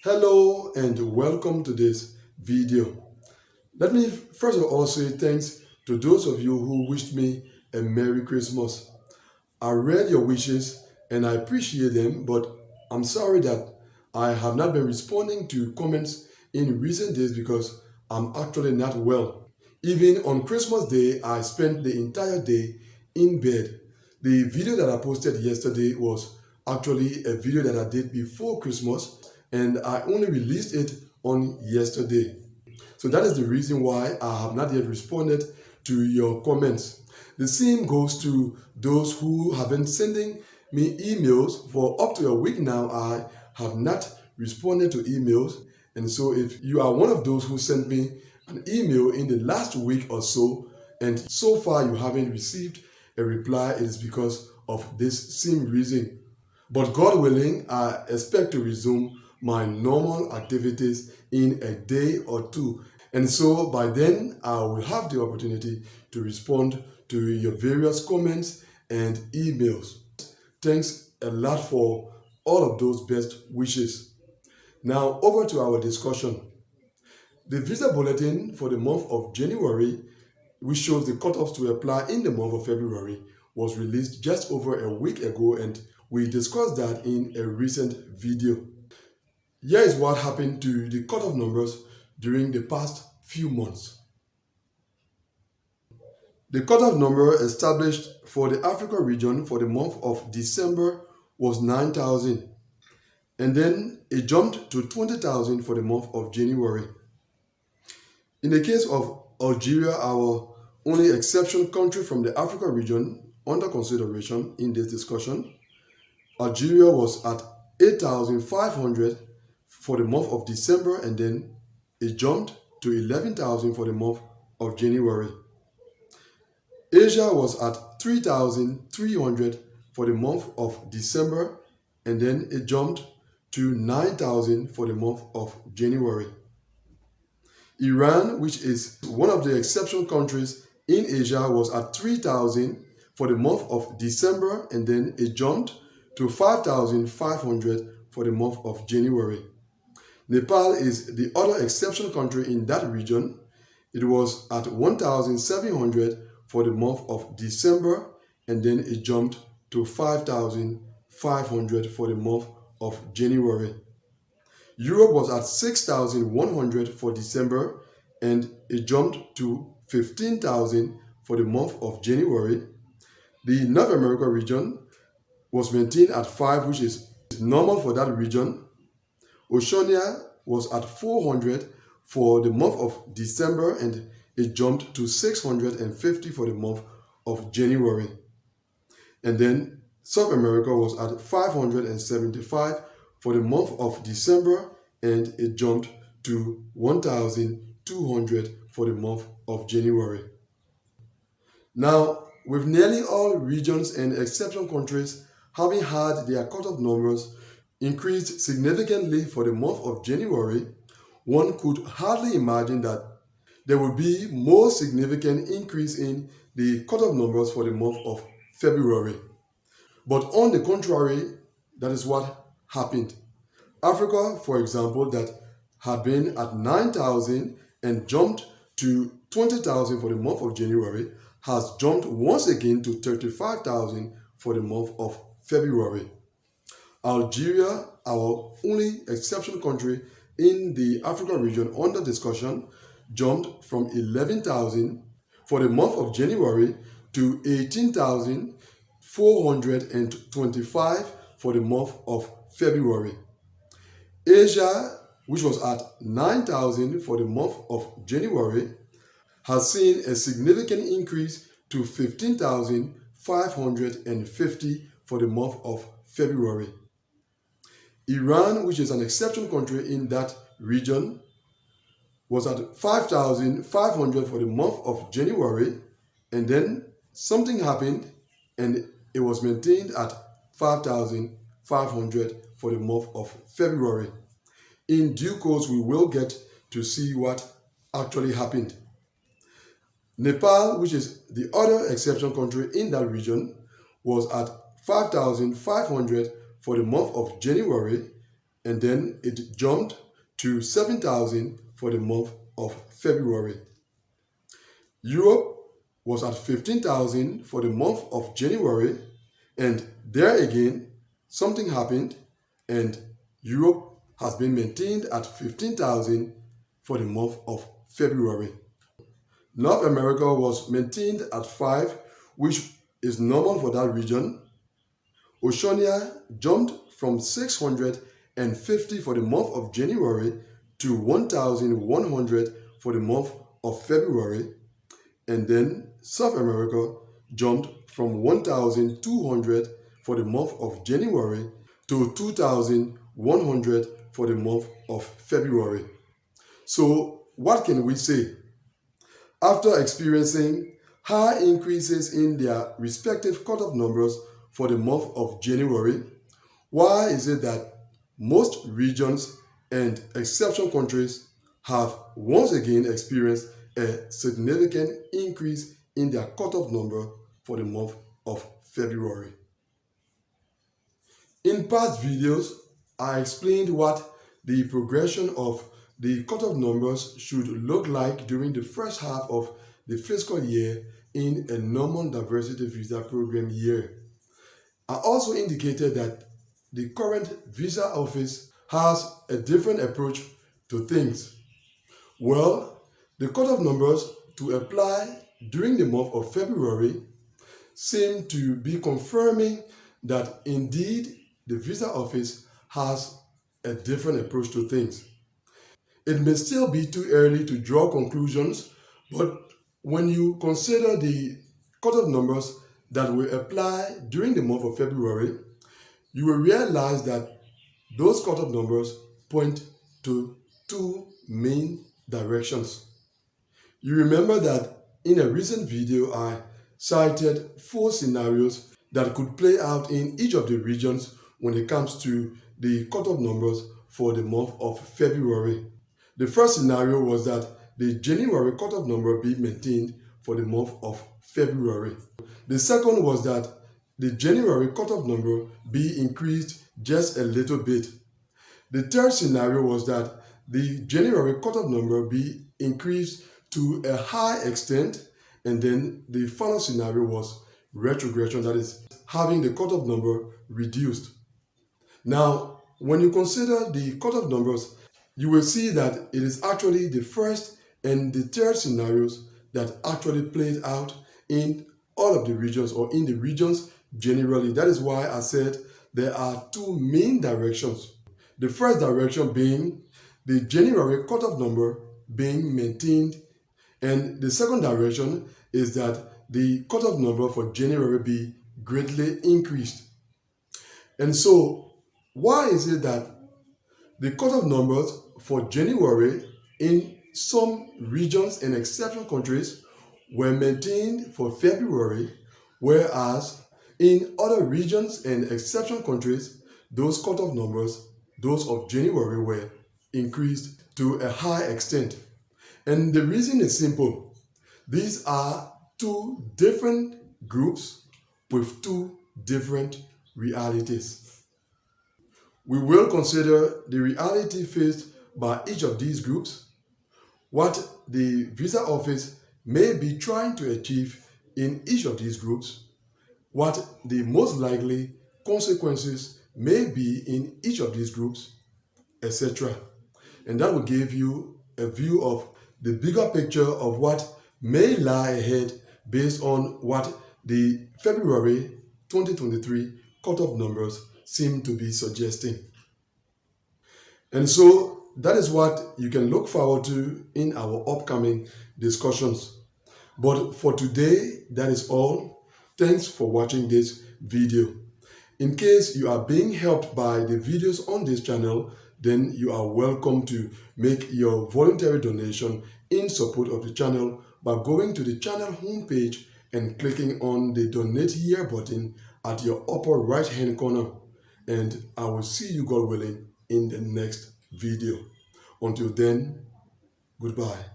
Hello and welcome to this video. Let me first of all say thanks to those of you who wished me a Merry Christmas. I read your wishes and I appreciate them, but I'm sorry that I have not been responding to comments in recent days because I'm actually not well. Even on Christmas Day, I spent the entire day in bed. The video that I posted yesterday was actually a video that I did before Christmas, and I only released it on yesterday. So that is the reason why I have not yet responded to your comments. The same goes to those who have been sending me emails for up to a week now. I have not responded to emails. And so if you are one of those who sent me an email in the last week or so, and so far you haven't received a reply, it is because of this same reason. But God willing, I expect to resume my normal activities in a day or two. And so by then, I will have the opportunity to respond to your various comments and emails. Thanks a lot for all of those best wishes. Now, over to our discussion. The visa bulletin for the month of January, which shows the cutoffs to apply in the month of February, was released just over a week ago, and we discussed that in a recent video. Here is what happened to the cutoff numbers during the past few months. The cutoff number established for the Africa region for the month of December was 9,000, and then it jumped to 20,000 for the month of January. In the case of Algeria, our only exception country from the Africa region under consideration in this discussion, Algeria was at 8,500 for the month of December, and then it jumped to 11,000 for the month of January. Asia was at 3,300 for the month of December, and then it jumped to 9,000 for the month of January. Iran, which is one of the exceptional countries in Asia, was at 3,000 for the month of December, and then it jumped to 5,500 for the month of January. Nepal is the other exceptional country in that region. It was at 1,700 for the month of December, and then it jumped to 5,500 for the month of January. Europe was at 6,100 for December, and it jumped to 15,000 for the month of January. The North America region was maintained at 5, which is normal for that region. Oceania was at 400 for the month of December, and it jumped to 650 for the month of January. And then South America was at 575 for the month of December, and it jumped to 1,200 for the month of January. Now, with nearly all regions and exception countries having had their cutoff numbers increased significantly for the month of January, one could hardly imagine that there would be more significant increase in the cutoff numbers for the month of February. But on the contrary, that is what happened. Africa, for example, that had been at 9,000 and jumped to 20,000 for the month of January, has jumped once again to 35,000 for the month of February. Algeria, our only exceptional country in the Africa region under discussion, jumped from 11,000 for the month of January to 18,425 for the month of February. Asia, which was at 9,000 for the month of January, has seen a significant increase to 15,550 for the month of February. Iran, which is an exceptional country in that region, was at 5,500 for the month of January, and then something happened and it was maintained at 5,500 for the month of February. In due course, we will get to see what actually happened. Nepal, which is the other exceptional country in that region, was at 5,500 for the month of January, and then it jumped to 7,000 for the month of February. Europe was at 15,000 for the month of January, and there again something happened and Europe has been maintained at 15,000 for the month of February. North America was maintained at 5, which is normal for that region. Oceania jumped from 650 for the month of January to 1,100 for the month of February. And then South America jumped from 1,200 for the month of January to 2,100 for the month of February. So what can we say? After experiencing high increases in their respective cutoff numbers for the month of January, why is it that most regions and exception countries have once again experienced a significant increase in their cutoff number for the month of February? In past videos, I explained what the progression of the cutoff numbers should look like during the first half of the fiscal year in a normal diversity visa program year. I also indicated that the current visa office has a different approach to things. Well, the cutoff numbers to apply during the month of February seem to be confirming that indeed the visa office has a different approach to things. It may still be too early to draw conclusions, but when you consider the cutoff numbers that will apply during the month of February, you will realize that those cutoff numbers point to two main directions. You remember that in a recent video I cited 4 scenarios that could play out in each of the regions when it comes to the cutoff numbers for the month of February. The first scenario was that the January cutoff number be maintained for the month of February. The second was that the January cutoff number be increased just a little bit. The third scenario was that the January cutoff number be increased to a high extent, and then the final scenario was retrogression, that is, having the cutoff number reduced. Now, when you consider the cutoff numbers, you will see that it is actually the first and the third scenarios that actually played out in all of the regions, or in the regions generally. That is why I said there are 2 main directions. The first direction being the January cutoff number being maintained, and the second direction is that the cutoff number for January be greatly increased. And so, why is it that the cutoff numbers for January in some regions and exception countries were maintained for February, whereas in other regions and exception countries, those cutoff numbers, those of January, were increased to a high extent? And the reason is simple. These are 2 different groups with 2 different realities. We will consider the reality faced by each of these groups, what the visa office may be trying to achieve in each of these groups, what the most likely consequences may be in each of these groups, etc. And that will give you a view of the bigger picture of what may lie ahead based on what the February 2023 cutoff numbers seem to be suggesting. And so that is what you can look forward to in our upcoming discussions. But for today, that is all. Thanks for watching this video. In case you are being helped by the videos on this channel, then you are welcome to make your voluntary donation in support of the channel by going to the channel homepage and clicking on the Donate Here button at your upper right hand corner. And I will see you, God willing, in the next video. Until then, goodbye.